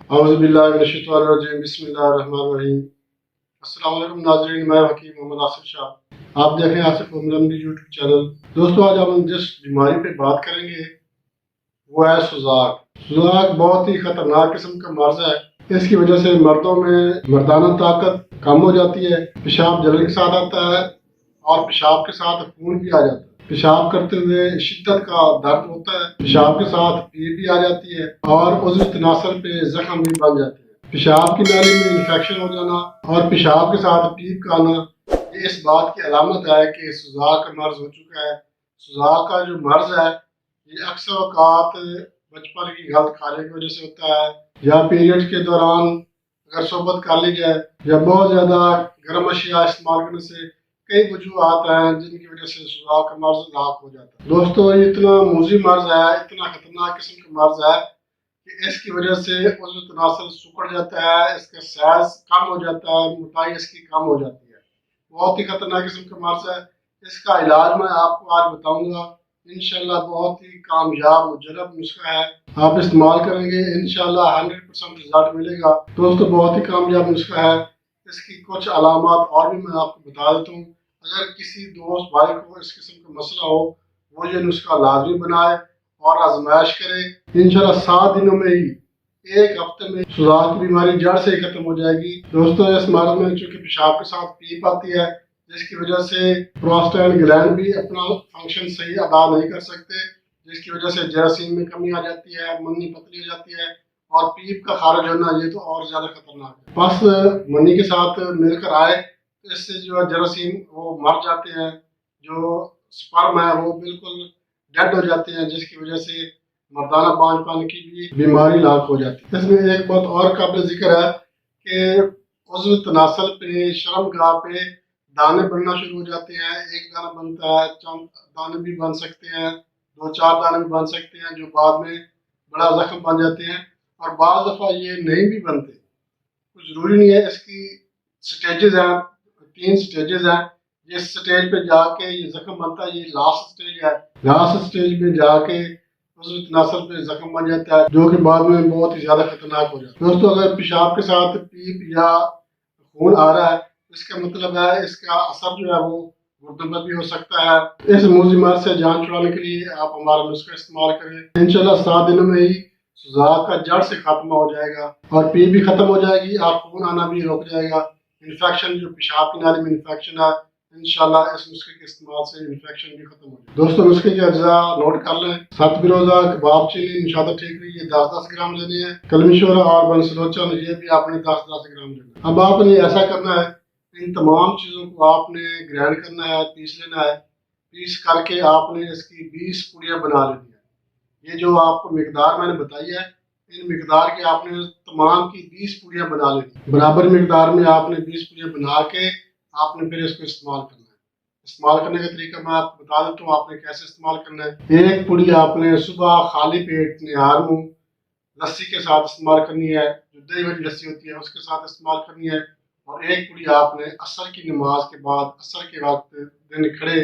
औज़ुबिल्लाहिमिनश्शैतानिर्रजीम बिस्मिल्लाहिर्रहमानिर्रहीम। अस्सलाम वालेकुम नाज़रीन, मैं वकील मोहम्मद आसिफ शाह। आप देख रहे हैं आसिफ होमरेमेडी यूट्यूब चैनल। दोस्तों, आज हम जिस बीमारी पे बात करेंगे वो है सुजाक। सुजाक बहुत ही खतरनाक किस्म का मर्ज है। इसकी वजह से मर्दों में मर्दाना ताकत कम हो जाती है, पेशाब जलन के साथ आता है और पेशाब के साथ खून भी आ जाता है। पेशाब करते हुए शिद्दत का दर्द होता है, पेशाब के साथ पीप भी आ जाती है और उज़्व तनासर पे जख्म भी बन जाते हैं। पेशाब की नाली में इंफेक्शन हो जाना और पेशाब के साथ पीप का आना ये इस बात की अलामत है कि सुजाक का मर्ज हो चुका है। सुजाक का जो मर्ज है ये अक्सर औकात बचपन की गलत खाने की वजह से होता है, या पीरियड के दौरान अगर सोबत कर ली जाए, या बहुत ज़्यादा गर्म अशिया इस्तेमाल करने से कई वजूहत हैं जिनकी वजह से सुजाक का मर्ज लाक हो जाता है। दोस्तों, ये इतना मूजी मर्ज है, इतना खतरनाक किस्म का मर्ज है कि इसकी वजह से उज़्व तनासर सिकुड़ जाता है, इसका साइज कम हो जाता है, मोटाई इसकी कम हो जाती है। बहुत ही खतरनाक किस्म का मर्ज है। इसका इलाज मैं आपको आज बताऊंगा। इंशाल्लाह बहुत ही कामयाब मुजरब नुस्खा है, आप इस्तेमाल करेंगे इंशाल्लाह 100% रिजल्ट मिलेगा। दोस्तों, बहुत ही कामयाब नुस्खा है। इसकी कुछ अलामत और भी मैं आपको बता देता हूँ। अगर किसी दोस्त भाई को इस किस्म का मसला हो, वो ये नुस्खा लाजमी बनाए और आजमाइश करे। इंशाल्लाह 7 दिनों में ही, एक हफ्ते में सुजाक की बीमारी जड़ से ही खत्म हो जाएगी। दोस्तों, इस मर्ज में चूंकि पेशाब के साथ पीप आती है, जिसकी वजह से प्रोस्टेट ग्लैंड भी अपना फंक्शन सही अदा नहीं कर सकते, जिसकी वजह से जरासीम में कमी आ जाती है, मन्नी पतली हो जाती है और पीप का खारिज होना ये तो और ज्यादा खतरनाक है। बस मन्नी के साथ मिलकर आए तो इससे जो है जरासीम वो मर जाते हैं, जो स्पर्म है वो बिल्कुल डेड हो जाते हैं, जिसकी वजह से मर्दाना बांझपन की भी बीमारी लाक हो जाती है। इसमें एक बात और काबिल जिक्र है कि उज़्व तनासल पे, शर्मगाह पे दाने बनना शुरू हो जाते हैं। एक दाना बनता है, चंद दाने भी बन सकते हैं, 2-4 दाने भी बन सकते हैं, जो बाद में बड़ा जख्म बन जाते हैं। और बाज़ दफ़ा ये नहीं भी बनते, कुछ ज़रूरी नहीं है। इसकी स्टेजेस हैं, 3 स्टेजेस हैं। जिस स्टेज पे जाके ये जख्म बनता है ये लास्ट स्टेज है। लास्ट स्टेज में जाके उस तनासर पे जख्म बन जाता है, जो कि बाद में बहुत ही ज्यादा खतरनाक हो जाता है। दोस्तों, अगर पेशाब के साथ पीप या खून आ रहा है, इसका मतलब है इसका असर जो है वो गुर्दों पर भी हो सकता है। इस मूजी मर्ज से जान छुड़ाने के लिए आप हमारा नुस्खा इस्तेमाल करें। इंशाल्लाह 7 दिनों में ही सुजाक का जड़ से खात्मा हो जाएगा और पीप भी खत्म हो जाएगी और खून आना भी रुक जाएगा। इन्फेक्शन, जो पेशाब की नाली में इन्फेक्शन है, इंशाल्लाह इस नुस्खे के इस्तेमाल से इन्फेक्शन भी खत्म हो जाए। दोस्तों, नुस्खे के अज्जा नोट कर लें। 7 बिरोजा कबाब चीनी निशादा ठीकरी ये 10-10 ग्राम लेने हैं। कलमी शोरा और बनसलोचन ये भी आपने 10-10 ग्राम लेना है। अब आपने ऐसा करना है, इन तमाम चीज़ों को आपने ग्राइंड करना है, पीस लेना है। पीस करके आपने इसकी 20 पुड़ियाँ बना लेनी है। ये जो आपको मिकदार मैंने बताई है, इन मिकदार की आपने तमाम की 20 पुड़ियाँ बना लेनी। बराबर मिकदार में आपने 20 पुड़ियाँ बना के आपने फिर इसको इस्तेमाल करना है। इस्तेमाल करने का तरीका मैं आपको बता देता हूँ आपने कैसे इस्तेमाल करना है। एक पुड़ी आपने सुबह खाली पेट निहार मुंह लस्सी के साथ इस्तेमाल करनी है, जो दही वाली लस्सी होती है उसके साथ इस्तेमाल करनी है। और एक पुड़ी आपने असर की नमाज के बाद, असर के वक्त दिन खड़े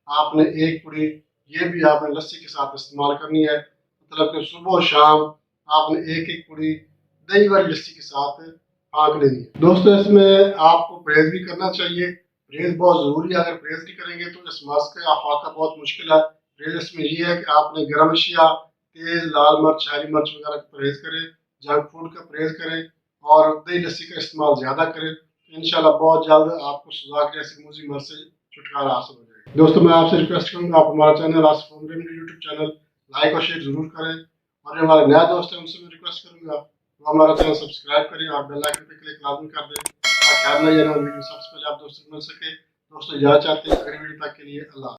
आपने एक पुड़ी ये भी आपने लस्सी के साथ इस्तेमाल करनी है। मतलब कि सुबह शाम आपने एक एक पुड़ी दही वाली लस्सी के साथ फाँक लेनी है। दोस्तों, इसमें आपको परहेज भी करना चाहिए। परहेज बहुत ज़रूरी है। अगर परहेज नहीं करेंगे तो इस मास्क का आफाका बहुत मुश्किल है। परहेज इसमें ये है कि आपने गर्म अशिया, तेज़ लाल मिर्च, हरी मिर्च वगैरह का परहेज करें, जंक फूड का परहेज करें और दही लस्सी का इस्तेमाल ज़्यादा करें। इंशाल्लाह बहुत जल्द आपको सुजाक जैसी मूजी मर्ज से छुटकारा हासिल हो जाएगा। दोस्तों, मैं आपसे रिक्वेस्ट करूँगा आप हमारा channel Asif home remedy YouTube channel like और शेयर ज़रूर करें। और जो हमारे नया दोस्त है उनसे मैं रिक्वेस्ट करूँगा वो हमारा चैनल सब्सक्राइब करें और बेल आइकन पे क्लिक लाजमी कर दें ताकि हर नई वीडियो सबसे पहले आप दोस्तों को मिल सके। दोस्तों, इजाज़त चाहते हैं अगली वीडियो तक के लिए। अल्लाह।